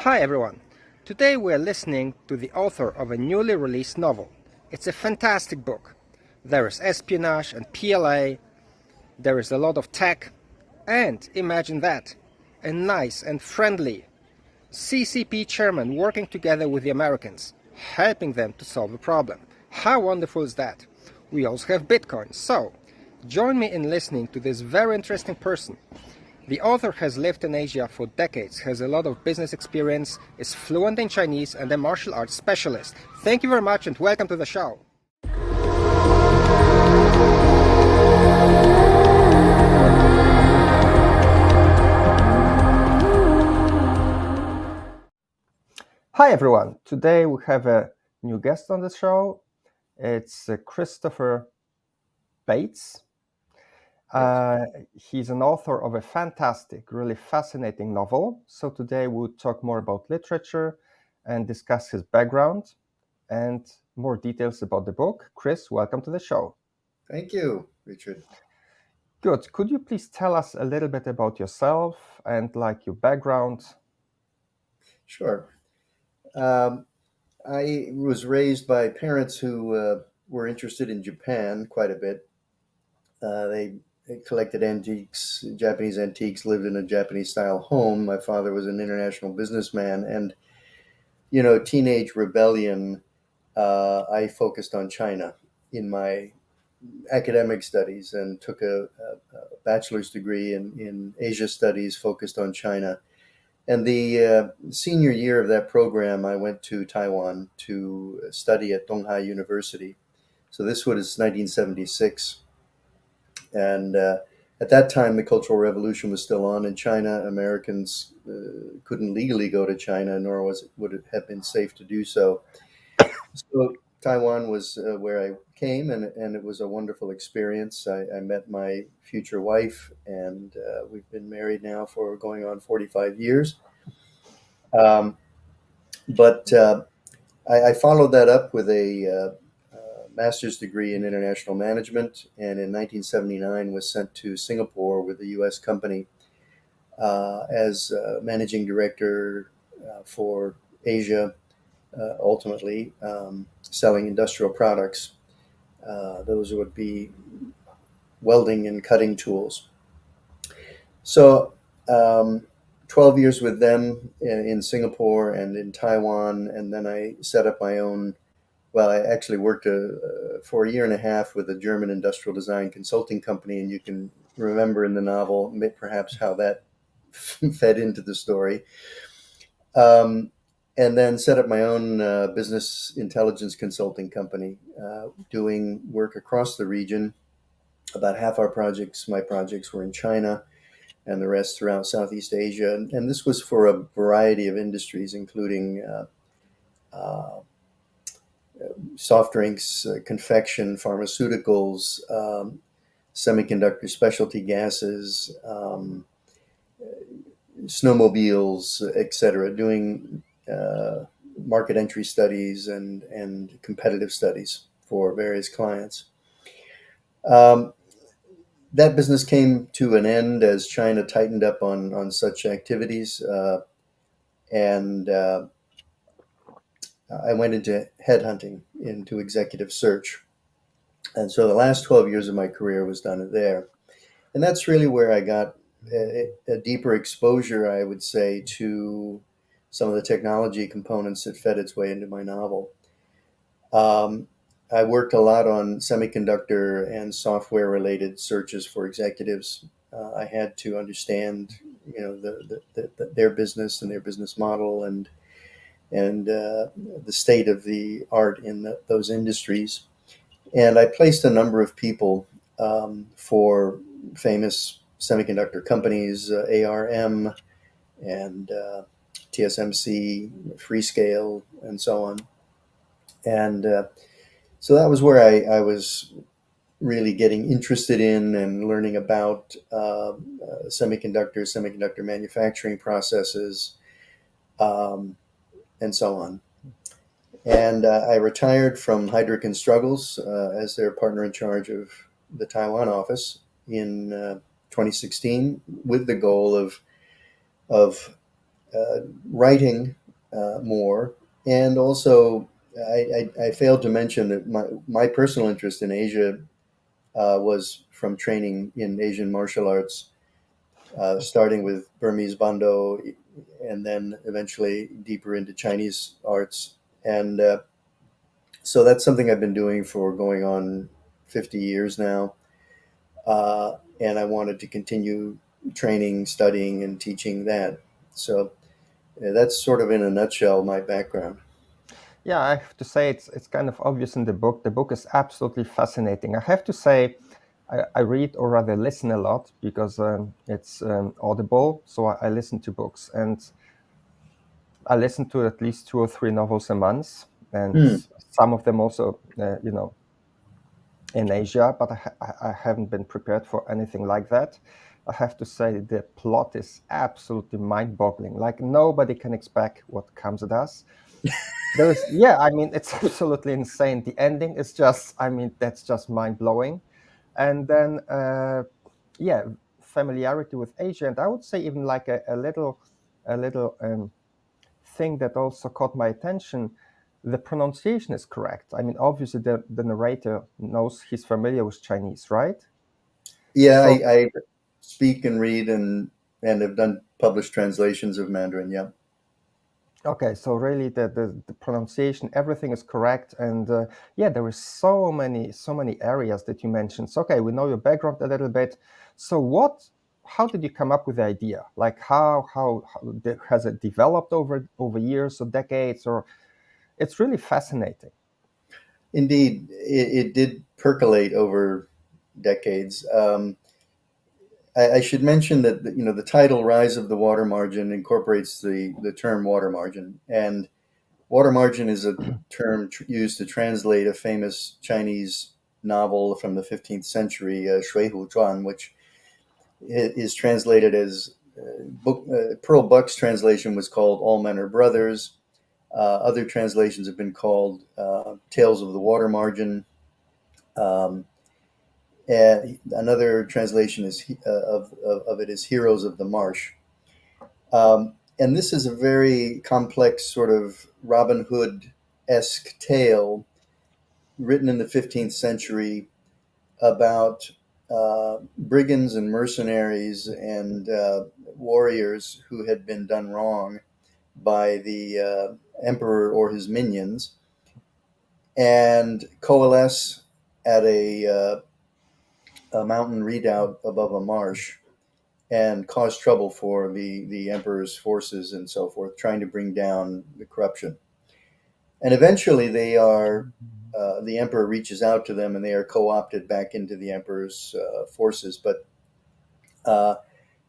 Hi everyone. Today we are listening to the author of a newly released novel. It's a fantastic book. There is espionage and PLA, there is a lot of tech, and imagine that, a nice and friendly CCP chairman working together with the Americans, helping them to solve a problem. How wonderful is that? We also have Bitcoin, so join me in listening to this very interesting person. The author has lived in Asia for decades, has a lot of business experience, is fluent in Chinese, and a martial arts specialist. Thank you very much and welcome to the show. Hi everyone. Today we have a new guest on the show. It's Christopher Bates. He's an author of a fantastic, really fascinating novel. So today we'll talk more about literature and discuss his background and more details about the book. Chris, welcome to the show. Thank you, Richard. Good. Could you please tell us a little bit about yourself and your background? Sure. I was raised by parents who were interested in Japan quite a bit. They collected antiques, Japanese antiques, lived in a Japanese style home. My father was an international businessman, and teenage rebellion. I focused on China in my academic studies and took a bachelor's degree in Asia studies, focused on China. And the senior year of that program, I went to Taiwan to study at Donghai University. So this was 1976. And at that time, the Cultural Revolution was still on in China. Americans couldn't legally go to China, nor would it have been safe to do so. So Taiwan was where I came, and it was a wonderful experience. I met my future wife, and we've been married now for going on 45 years. Um, but I followed that up with a master's degree in international management, and in 1979 was sent to Singapore with a U.S. company as managing director for Asia, ultimately selling industrial products. Those would be welding and cutting tools. So, 12 years with them in Singapore and in Taiwan, and then I set up my own. Well, I actually worked for a year and a half with a German industrial design consulting company, and you can remember in the novel perhaps how that fed into the story. And then set up my own business intelligence consulting company, doing work across the region. About half my projects were in China, and the rest throughout Southeast Asia. And this was for a variety of industries, including uh, soft drinks, confection, pharmaceuticals, semiconductor specialty gases, snowmobiles, etc., doing market entry studies and competitive studies for various clients. Um, that business came to an end as China tightened up on such activities, and I went into headhunting, into executive search. And so the last 12 years of my career was done there. And that's really where I got a deeper exposure, I would say, to some of the technology components that fed its way into my novel. Um, I worked a lot on semiconductor and software related searches for executives. I had to understand, their business and their business model and the state of the art in those industries. And I placed a number of people for famous semiconductor companies, ARM and TSMC, Freescale, and so on. And so that was where I was really getting interested in and learning about semiconductor manufacturing processes, and so on. And I retired from Heidrick and Struggles as their partner in charge of the Taiwan office in 2016, with the goal of writing more, and also I failed to mention that my personal interest in Asia was from training in Asian martial arts, starting with Burmese Bando, and then eventually deeper into Chinese arts. And so that's something I've been doing for going on 50 years now. And I wanted to continue training, studying, and teaching that. So that's sort of in a nutshell my background. Yeah, I have to say it's kind of obvious in the book. The book is absolutely fascinating. I have to say, I read or rather listen a lot because it's audible. So I listen to books, and I listen to at least 2 or 3 novels a month, and Hmm. some of them also, in Asia. But I haven't been prepared for anything like that. I have to say the plot is absolutely mind-boggling. Like nobody can expect what comes at us. Yeah, I mean, it's absolutely insane. The ending is just, I mean, that's just mind blowing. And then, yeah, familiarity with Asia, and I would say even like a little thing that also caught my attention. The pronunciation is correct. I mean, obviously, the narrator knows he's familiar with Chinese, right? Yeah, So I speak and read and have done published translations of Mandarin. Yeah. okay, so really the pronunciation, everything is correct, and yeah, there is so many areas that you mentioned. So okay, we know your background a little bit. So how did you come up with the idea? Like has it developed over years or decades? Or it's really fascinating. Indeed, it did percolate over decades. I should mention that the title "Rise of the Water Margin" incorporates the term water margin, and water margin is a term used to translate a famous Chinese novel from the 15th century, Shui Hu Zhuan, which is translated as Pearl Buck's translation was called "All Men Are Brothers." Other translations have been called "Tales of the Water Margin." Um, and another translation is of it is "Heroes of the Marsh." And this is a very complex sort of Robin Hood esque tale written in the 15th century about brigands and mercenaries and warriors who had been done wrong by the emperor or his minions and coalesce at a mountain redoubt above a marsh and cause trouble for the emperor's forces and so forth, trying to bring down the corruption. And eventually, the emperor reaches out to them, and they are co-opted back into the emperor's forces. But uh,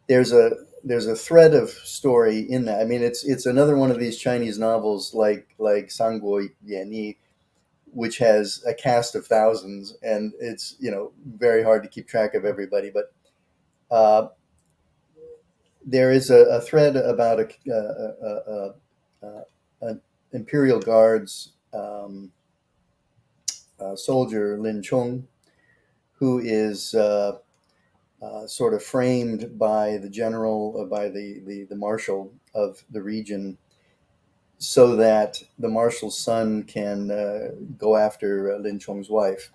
there's a thread of story in that. I mean, it's another one of these Chinese novels like Sangguo Yanyi, which has a cast of thousands, and it's very hard to keep track of everybody. But there is a thread about an Imperial Guards soldier, Lin Chung, who is sort of framed by the general, by the marshal of the region, so that the marshal's son can go after Lin Chung's wife.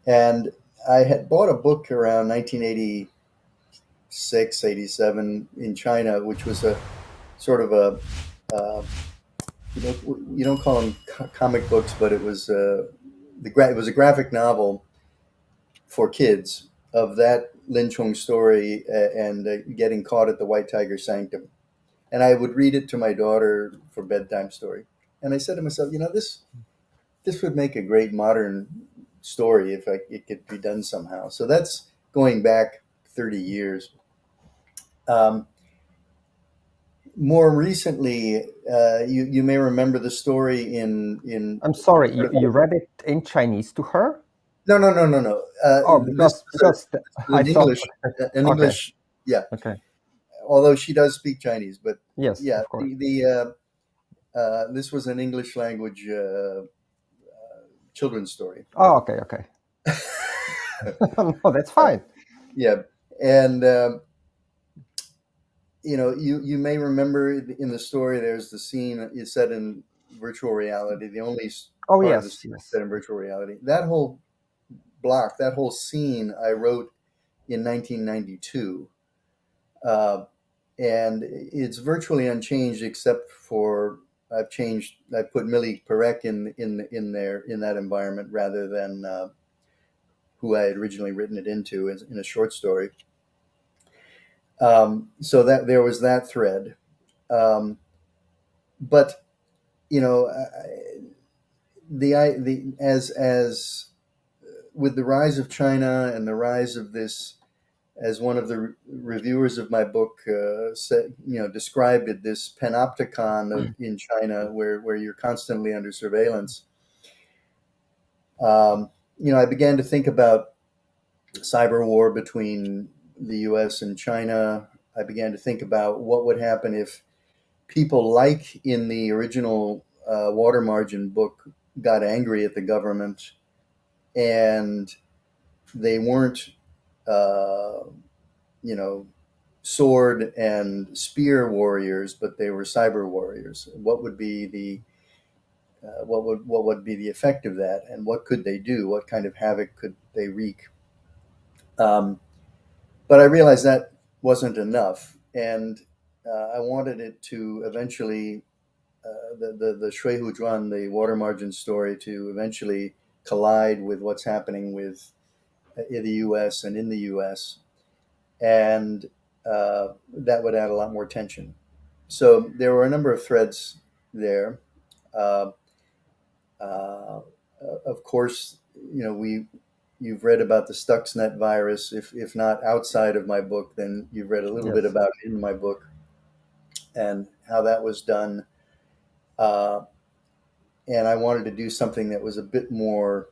And I had bought a book around 1986, 87 in China, which was a sort of you don't call them comic books, but it was it was a graphic novel for kids of that Lin Chung story and getting caught at the White Tiger Sanctum. And I would read it to my daughter for bedtime story. And I said to myself, this would make a great modern story if it could be done somehow. So that's going back 30 years. Um, More recently, you may remember the story in I'm sorry, you read it in Chinese to her? no. Oh, This because is I an thought. Okay, English, yeah. okay, Although she does speak Chinese, but yes, yeah, of course. this was an English language children's story. Oh, okay, okay. No, that's fine. Yeah, and you may remember in the story, there's the scene is set in virtual reality. The only Oh part of the yes, story yes. set in virtual reality. That whole block, that whole scene, I wrote in 1992, uh, and it's virtually unchanged except for I put Millie Perec in there in that environment rather than who I had originally written it into in a short story. So that there was that thread. Um, but you know, the as with the rise of China and the rise of this, as one of the reviewers of my book said, described it, this panopticon in China where you're constantly under surveillance. I began to think about cyber war between the U.S. and China. I began to think about what would happen if people, like in the original water margin book, got angry at the government and they weren't, uh, you know, sword and spear warriors, but they were cyber warriors. What would be the what would be the effect of that, and what could they do? What kind of havoc could they wreak? Um, but I realized that wasn't enough, and I wanted it to eventually the Shui Hu Zhuan, the water margin story, to eventually collide with what's happening with in the U.S. and in the U.S. and that would add a lot more tension. So there were a number of threads there. Uh, uh, of course, you've read about the Stuxnet virus. If not outside of my book, then you've read a little bit Yes. about it in my book and how that was done. Uh, and I wanted to do something that was a bit more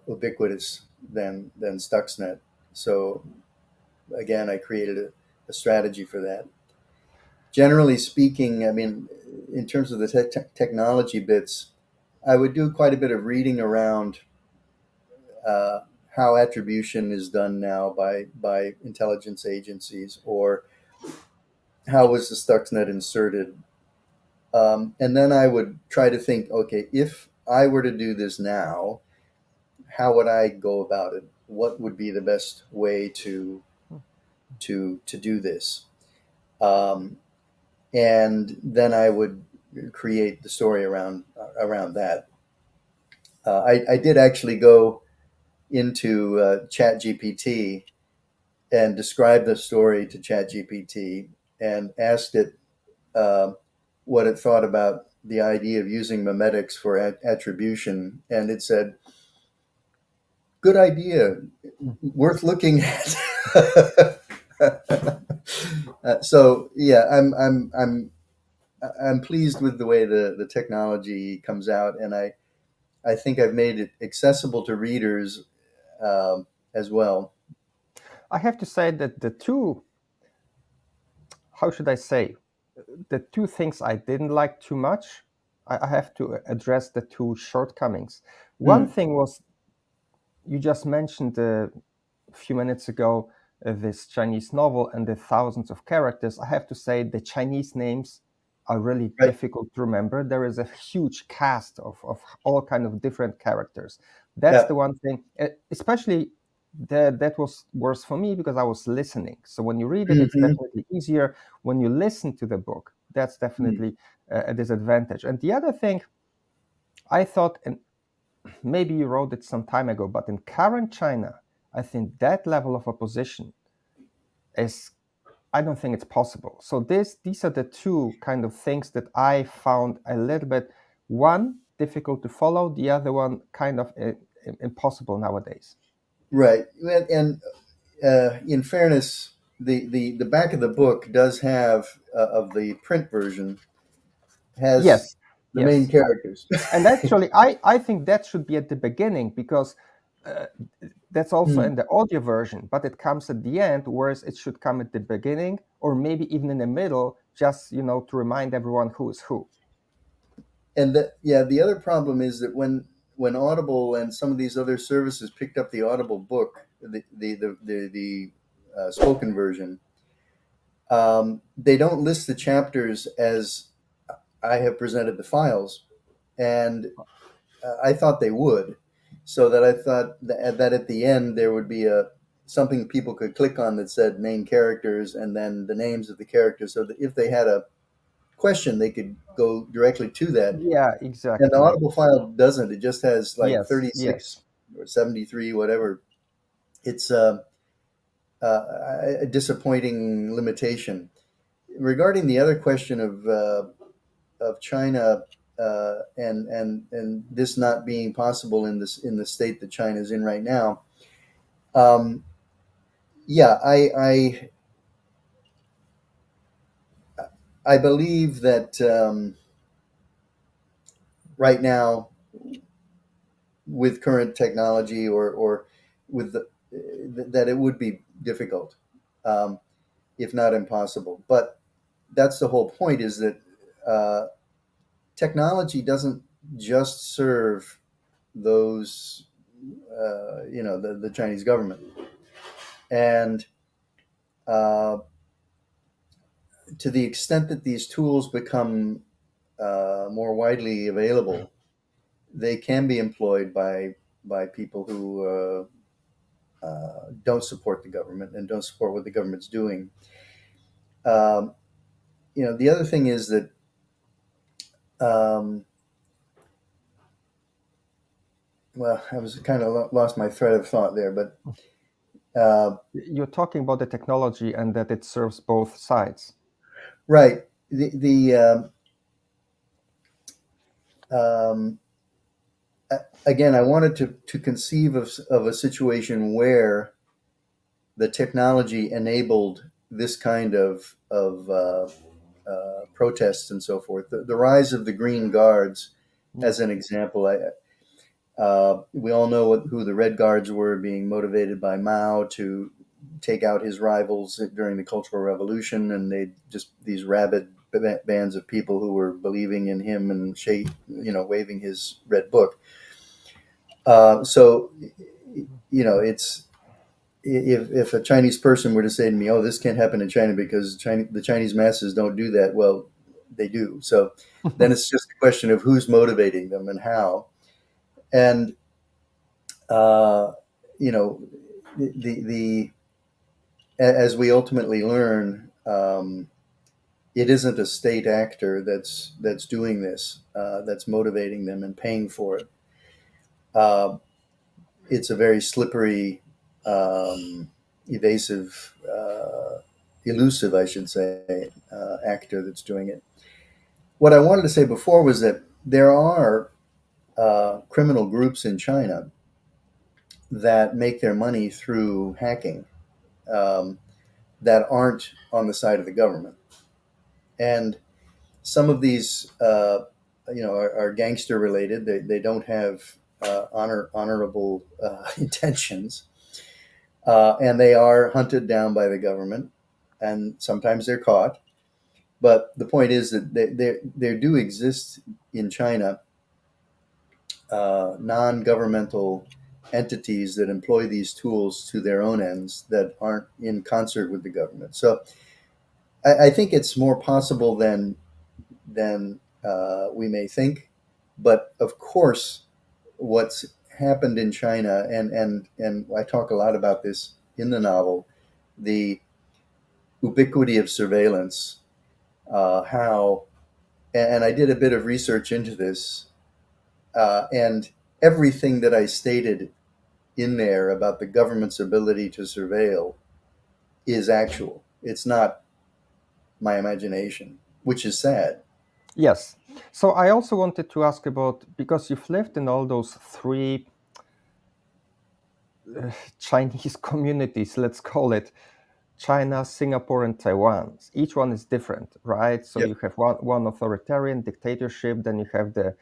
ubiquitous than Stuxnet. So again, I created a strategy for that. Generally speaking, I mean, in terms of the technology bits, I would do quite a bit of reading around uh, how attribution is done now by intelligence agencies, or how was the Stuxnet inserted, and then I would try to think, okay, if I were to do this now, how would I go about it? What would be the best way to do this? Um, and then I would create the story around that. I did actually go into Chat GPT and describe the story to Chat GPT and asked it uh, what it thought about the idea of using memetics for attribution, and it said, "Good idea, worth looking at." So yeah, I'm pleased with the way the technology comes out, and I think I've made it accessible to readers as well. I have to say that the two, how should I say, the two things I didn't like too much, I have to address the two shortcomings. One Hmm. thing was, you just mentioned a few minutes ago this Chinese novel and the thousands of characters. I have to say the Chinese names are really Right. difficult to remember. There is a huge cast of all kind of different characters. That's Yeah. the one thing, especially that was worse for me because I was listening. So when you read it, it's Hmm. definitely easier. When you listen to the book, that's Hmm. definitely a disadvantage. And the other thing I thought, and maybe you wrote it some time ago, but in current China, I think that level of opposition is, I don't think it's possible. So these are the two kind of things that I found a little bit, one difficult to follow, the other one kind of impossible nowadays. Right. And in fairness, the back of the book does have of the print version has Yes, the main yes. characters. And actually, I think that should be at the beginning because uh, that's also Hmm. in the audio version, but it comes at the end, whereas it should come at the beginning or maybe even in the middle, just to remind everyone who is who. And yeah, the other problem is that when Audible and some of these other services picked up the Audible book, the spoken version, They don't list the chapters as I have presented the files, and I thought they would, so that I thought that at the end there would be a something people could click on that said main characters and then the names of the characters, so that if they had a question, they could go directly to that. Yeah, And the exactly. Audible file doesn't. It just has like Yes, 36 yes. or 73, whatever. It's a disappointing limitation. Regarding the other question of China and this not being possible in the state that China is in right now, um, yeah, I believe that right now with current technology or with that it would be difficult, um, if not impossible. But that's the whole point: is that uh, technology doesn't just serve those, the Chinese government, and uh, to the extent that these tools become more widely available, they can be employed by people who don't support the government and don't support what the government's doing. Um, the other thing is that um, well, I was kind of lost my thread of thought there, but You're talking about the technology and that it serves both sides. right. The again, I wanted to conceive of a situation where the technology enabled this kind of protests and so forth. The rise of the Green Guards, Yeah. as an example, we all know who the Red Guards were, being motivated by Mao to take out his rivals during the Cultural Revolution, and they just these rabid bands of people who were believing in him and waving his red book. So, it's if a Chinese person were to say to me, "Oh, this can't happen in China because the Chinese masses don't do that," well, they do. So then it's just a question of who's motivating them and how. And uh, you know, the as we ultimately learn, it isn't a state actor that's doing this, that's motivating them and paying for it. Uh, it's a very slippery, evasive, elusive, I should say, actor that's doing it. What I wanted to say before was that there are criminal groups in China that make their money through hacking, um, that aren't on the side of the government. And some of these, are gangster related. They don't have honorable intentions, and they are hunted down by the government, and sometimes they're caught. But the point is that there do exist in China non-governmental entities that employ these tools to their own ends that aren't in concert with the government. So I think it's more possible than we may think. But of course, what's happened in China, and I talk a lot about this in the novel, the ubiquity of surveillance, how, and I did a bit of research into this, and everything that I stated in there about the government's ability to surveil is actual. It's not my imagination, which is sad. Yes. So I also wanted to ask about, because you've lived in all those three Chinese communities, let's call it China, Singapore, and Taiwan. Each one is different, right? So Yep. you have one authoritarian dictatorship, then you have the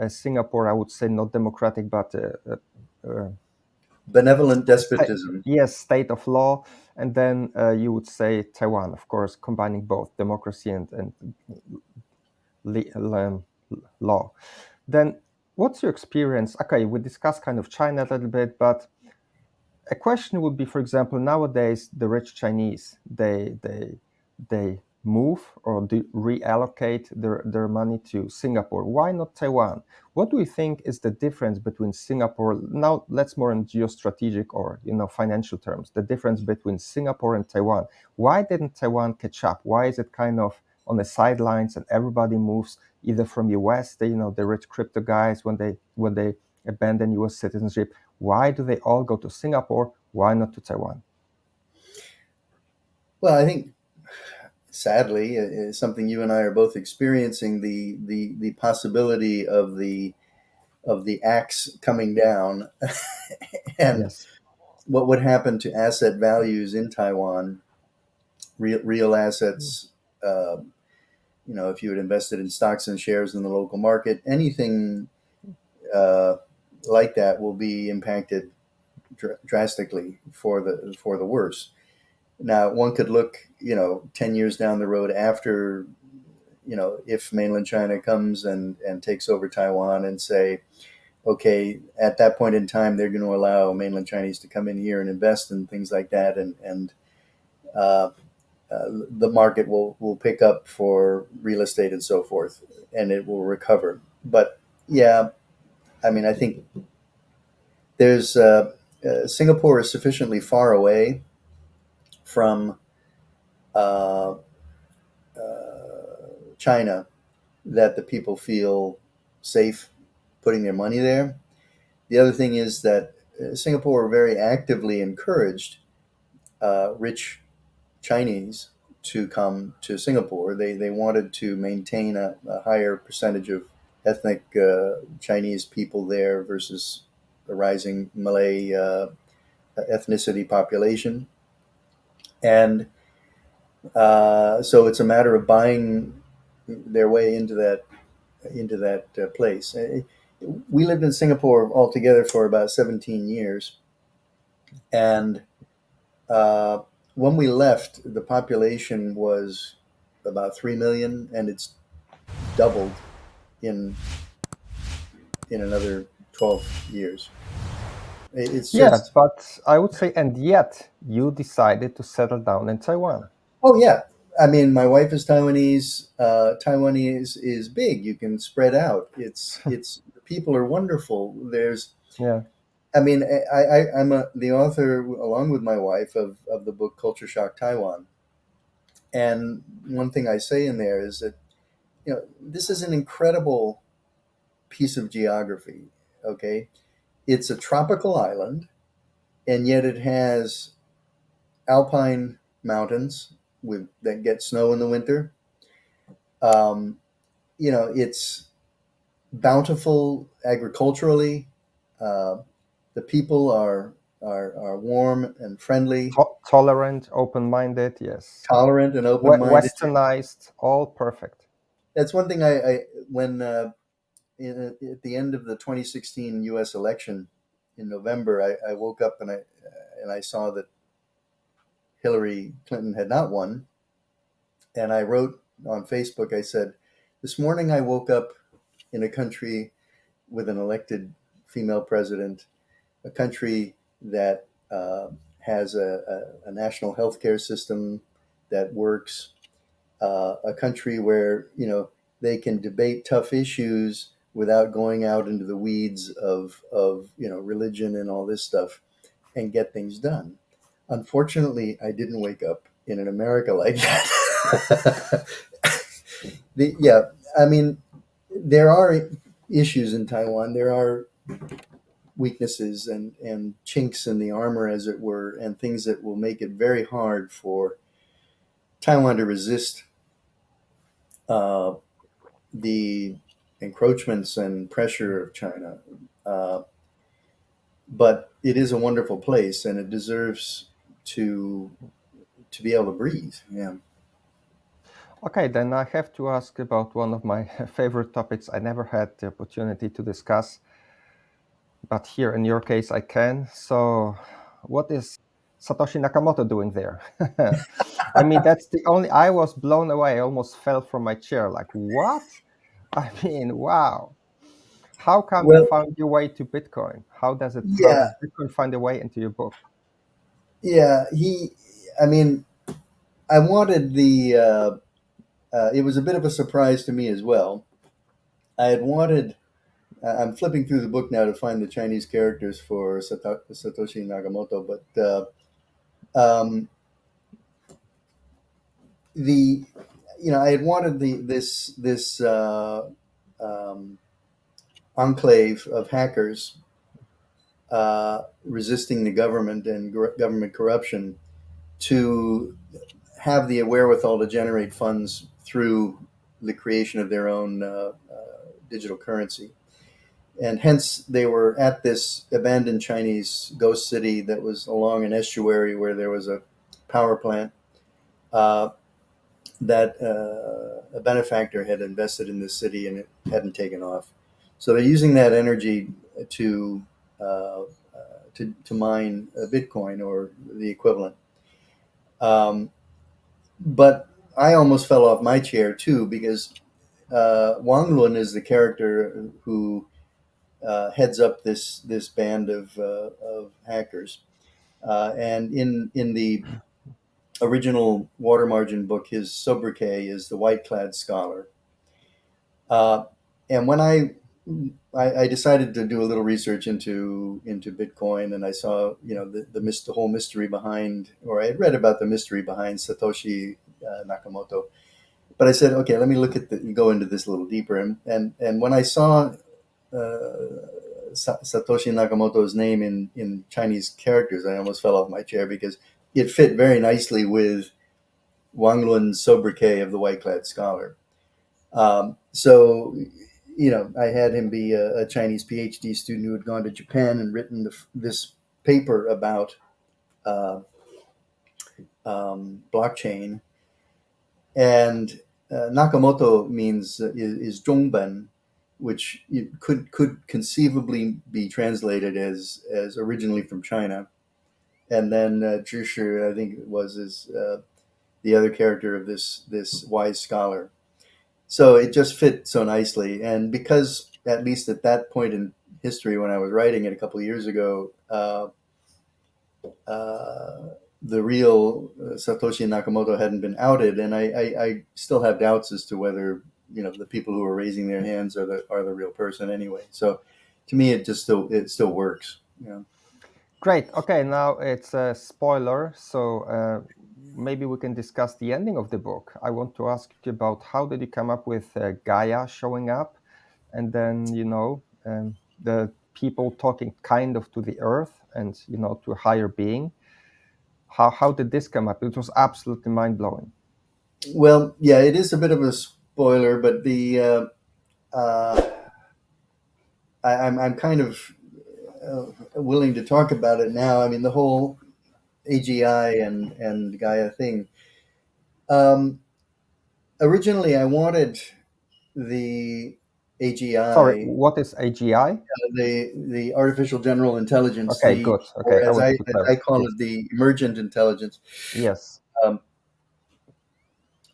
Singapore, I would say not democratic, but Benevolent despotism. yes, state of law. And then you would say Taiwan, of course, combining both democracy and law. Then what's your experience? Okay, we discussed kind of China a little bit, but a question would be, for example, nowadays the rich Chinese, they they move or reallocate their money to Singapore. Why not Taiwan? What do you think is the difference between Singapore? Now let's more in geostrategic or financial terms. The difference between Singapore and Taiwan. Why didn't Taiwan catch up? Why is it kind of on the sidelines and everybody moves either from US, the rich crypto guys when they abandon US citizenship? Why do they all go to Singapore? Why not to Taiwan? Well, I think sadly is something you and I are both experiencing, the possibility of the axe coming down and Yes. what would happen to asset values in Taiwan, real assets. Uh, if you had invested in stocks and shares in the local market, anything uh, like that will be impacted drastically for the worse. Now, one could look, 10 years down the road after, if mainland China comes and takes over Taiwan and say, okay, at that point in time, they're going to allow mainland Chinese to come in here and invest and things like that. And uh, the market will pick up for real estate and so forth, and it will recover. But yeah, I mean, I think there's Singapore is sufficiently far away from uh, China that the people feel safe putting their money there. The other thing is that Singapore very actively encouraged rich Chinese to come to Singapore. They wanted to maintain a higher percentage of ethnic Chinese people there versus the rising Malay ethnicity population. And so it's a matter of buying their way into that place. We lived in Singapore altogether for about 17 years, and uh, when we left, the population was about 3 million, and it's doubled in another 12 years. It's Yeah, just, but I would say, and yet you decided to settle down in Taiwan. oh yeah. I mean, my wife is Taiwanese. Taiwanese is big. You can spread out. It's the people are wonderful. Yeah. I mean, I'm the author, along with my wife, of the book Culture Shock Taiwan. And one thing I say in there is that, this is an incredible piece of geography. Okay. It's a tropical island, and yet it has alpine mountains that get snow in the winter. Um, it's bountiful agriculturally. Uh, the people are warm and friendly, Tolerant, open-minded, yes. tolerant and open-minded. Westernized, all perfect. That's one thing I when at the end of the 2016 U.S. election in November, I woke up and I saw that Hillary Clinton had not won, and I wrote on Facebook. I said, "This morning I woke up in a country with an elected female president, a country that has a national healthcare system that works, a country where they can debate tough issues without going out into the weeds of religion and all this stuff and get things done." Unfortunately, I didn't wake up in an America like that. Yeah, I mean, there are issues in Taiwan. There are weaknesses and chinks in the armor, as it were, and things that will make it very hard for Taiwan to resist uh, the encroachments and pressure of China. Uh, but it is a wonderful place, and it deserves to be able to breathe. Yeah. Okay, then I have to ask about one of my favorite topics I never had the opportunity to discuss, but here in your case I can. So, what is Satoshi Nakamoto doing there? I mean, that's the only. I was blown away. I almost fell from my chair. Like, what? I mean, wow. How come you Well, found your way to Bitcoin? How does it? How yeah, does Bitcoin find a way into your book? yeah. I mean, I wanted the. It was a bit of a surprise to me as well. I had wanted. I'm flipping through the book now to find the Chinese characters for Satoshi Nakamoto, but um, the I had wanted this um, enclave of hackers resisting the government and government corruption to have the wherewithal to generate funds through the creation of their own digital currency. And hence, they were at this abandoned Chinese ghost city that was along an estuary where there was a power plant uh, that a benefactor had invested in this city, and it hadn't taken off. So they're using that energy to uh, to mine Bitcoin or the equivalent. Um, but I almost fell off my chair too, because Wang Lun is the character who heads up this band of hackers. And in the original Water Margin book, his sobriquet is the White Clad Scholar. Uh, and when I decided to do a little research into Bitcoin, and I saw the whole mystery behind, or I had read about the mystery behind Satoshi Nakamoto. But I said, okay, let me go into this a little deeper. And when I saw Satoshi Nakamoto's name in Chinese characters, I almost fell off my chair because it fit very nicely with Wang Lun's sobriquet of the White Clad Scholar. So, I had him be a Chinese PhD student who had gone to Japan and written this paper about uh, blockchain. And Nakamoto means is Zhongben, which could conceivably be translated as originally from China. And then Zhishi, I think it was, is the other character of this wise scholar. So it just fit so nicely. And because, at least at that point in history, when I was writing it a couple of years ago, the real Satoshi Nakamoto hadn't been outed, and I still have doubts as to whether the people who are raising their hands are the real person anyway. So to me, it still works. Great. Okay, now it's a spoiler, so maybe we can discuss the ending of the book. I want to ask you about how did you come up with Gaia showing up, and then the people talking kind of to the earth and to a higher being. How did this come up? It was absolutely mind blowing. Well, yeah, it is a bit of a spoiler, but uh, I'm kind of willing to talk about it now. I mean, the whole AGI and Gaia thing. Um, Originally, I wanted the Sorry, AGI, what is AGI? the artificial general intelligence, Okay, good. Okay, or I as wanted to I clarify. call Yes. it, the emergent intelligence. Yes. Um,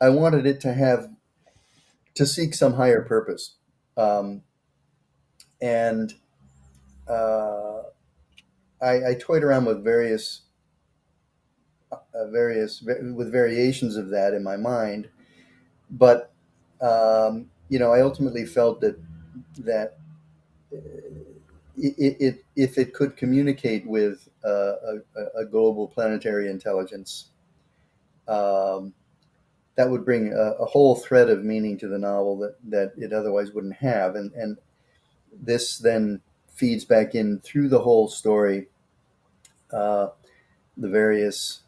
I wanted it to seek some higher purpose, and uh, I toyed around with with variations of that in my mind, but I ultimately felt that if it could communicate with a global planetary intelligence, um, that would bring a whole thread of meaning to the novel that it otherwise wouldn't have. And this then feeds back in through the whole story, uh, the various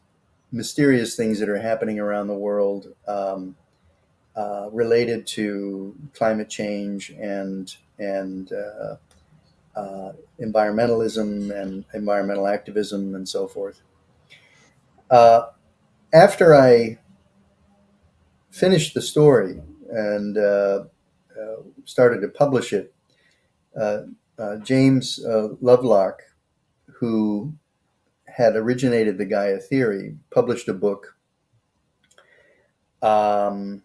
mysterious things that are happening around the world, related to climate change and environmentalism and environmental activism and so forth. Uh, After I finished the story and started to publish it, uh, James Lovelock, who had originated the Gaia theory, published a book um,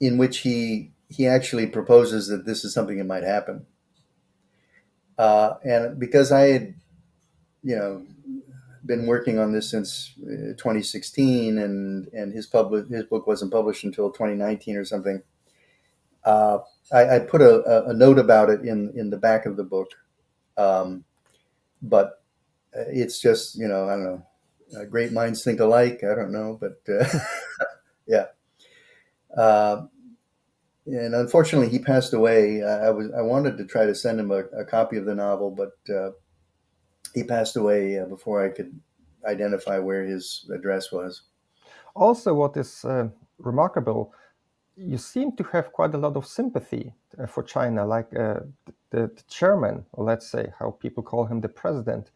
in which he actually proposes that this is something that might happen. And because I had, you know, been working on this since 2016, and his book wasn't published until 2019 or something. Uh, I put a note about it in the back of the book, um, but it's just, I don't know. Great minds think alike. I don't know, but yeah. Uh, and unfortunately, he passed away. I wanted to try to send him a copy of the novel, but he passed away before I could identify where his address was. Also, what is remarkable, you seem to have quite a lot of sympathy for China, like the chairman, or let's say how people call him, the president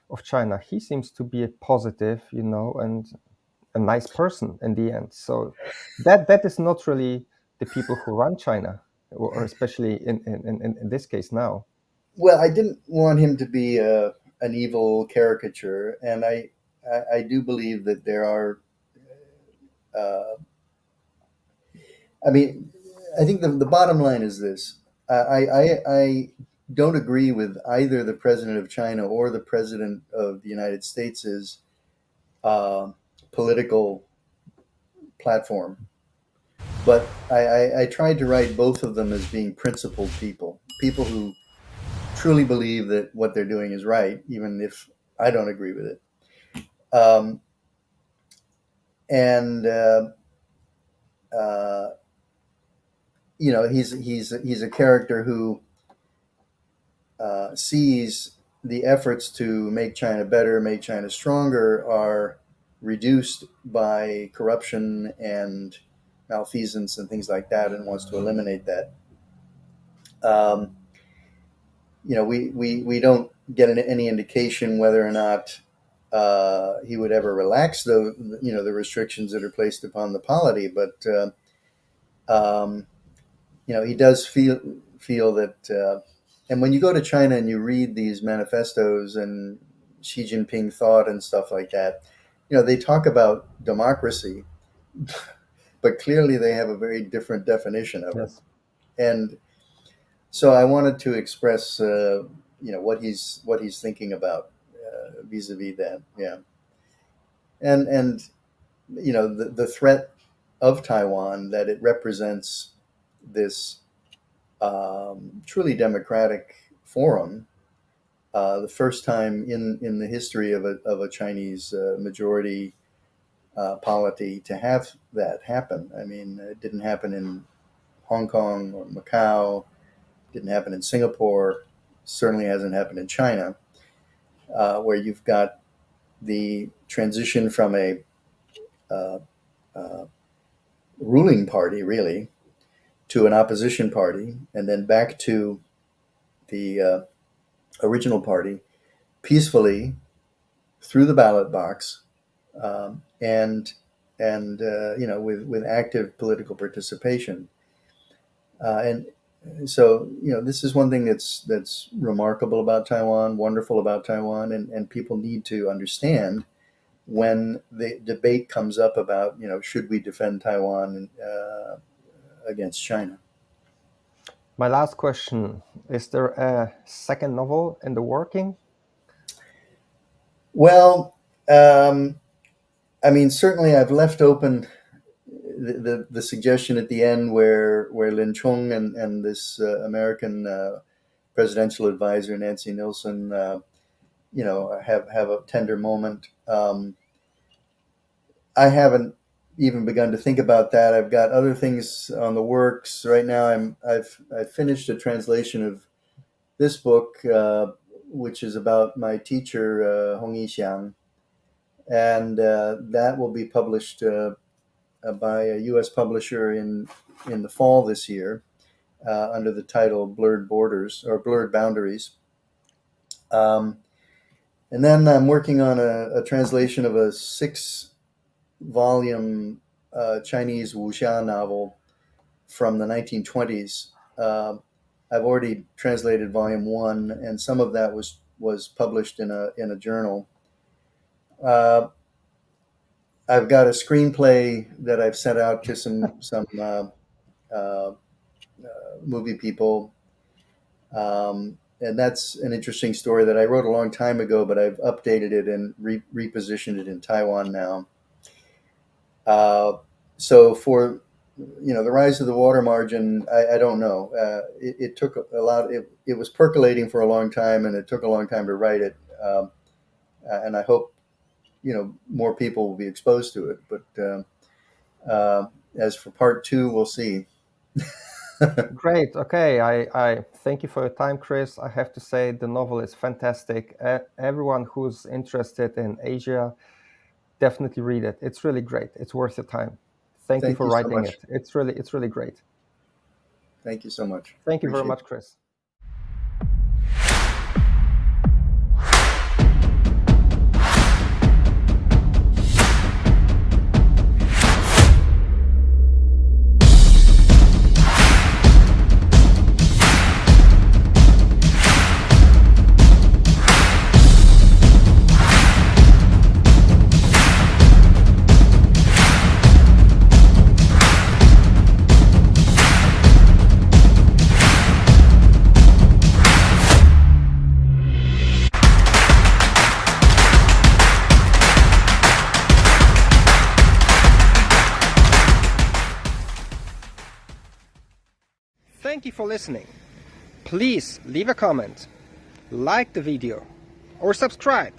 of China. He seems to be a positive, and a nice person in the end. So that is not really the people who run China, or especially in this case now. Well, I didn't want him to be an evil caricature, and I do believe that there are. Uh, I mean, I think the bottom line is this: I don't agree with either the president of China or the president of the United States' uh, political platform, but I tried to write both of them as being principled people, people who truly believe that what they're doing is right, even if I don't agree with it. Um, and uh, he's a character who sees the efforts to make China better, make China stronger, are reduced by corruption and malfeasance and things like that, and wants to eliminate that. Um, we don't get any indication whether or not he would ever relax the restrictions that are placed upon the polity, but um, he does feel that. And when you go to China and you read these manifestos and Xi Jinping thought and stuff like that, they talk about democracy, but clearly they have a very different definition of it. Yes. And so I wanted to express, what he's thinking about vis-a-vis that. Yeah, and the threat of Taiwan, that it represents this truly democratic forum, the first time in the history of a Chinese majority polity to have that happen. I mean, it didn't happen in Hong Kong or Macau, didn't happen in Singapore, certainly hasn't happened in China, where you've got the transition from a uh, uh, ruling party, really, to an opposition party, and then back to the original party peacefully through the ballot box, and with active political participation. And so this is one thing that's remarkable about Taiwan, wonderful about Taiwan, and people need to understand when the debate comes up about should we defend Taiwan against China. My last question: is there a second novel in the working? Well, I mean, certainly I've left open the suggestion at the end where Lin Chung and this American presidential advisor Nancy Nilsson, have a tender moment. I haven't even begun to think about that. I've got other things on the works right now. I've finished a translation of this book, which is about my teacher Hong Yixiang, and that will be published by a U.S. publisher in the fall this year, under the title "Blurred Borders" or "Blurred Boundaries." Um, and then I'm working on a translation of a 6-volume Chinese wuxia novel from the 1920s. I've already translated volume 1, and some of that was published in a journal. Uh, I've got a screenplay that I've sent out to some movie people. and that's an interesting story that I wrote a long time ago, but I've updated it and repositioned it in Taiwan now. So for the rise of the water margin, I don't know. It took a lot. It was percolating for a long time, and it took a long time to write it. And I hope more people will be exposed to it. But as for part two, we'll see. Great. Okay. I thank you for your time, Chris. I have to say the novel is fantastic. Everyone who's interested in Asia, definitely read it. It's really great. It's worth your time. Thank you Thank for you so writing much. it. It's really great. Thank you so much. Thank you very Appreciate much, it. Chris. Thank you for listening. Please leave a comment, like the video, or subscribe.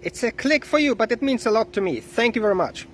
It's a click for you, but it means a lot to me. Thank you very much.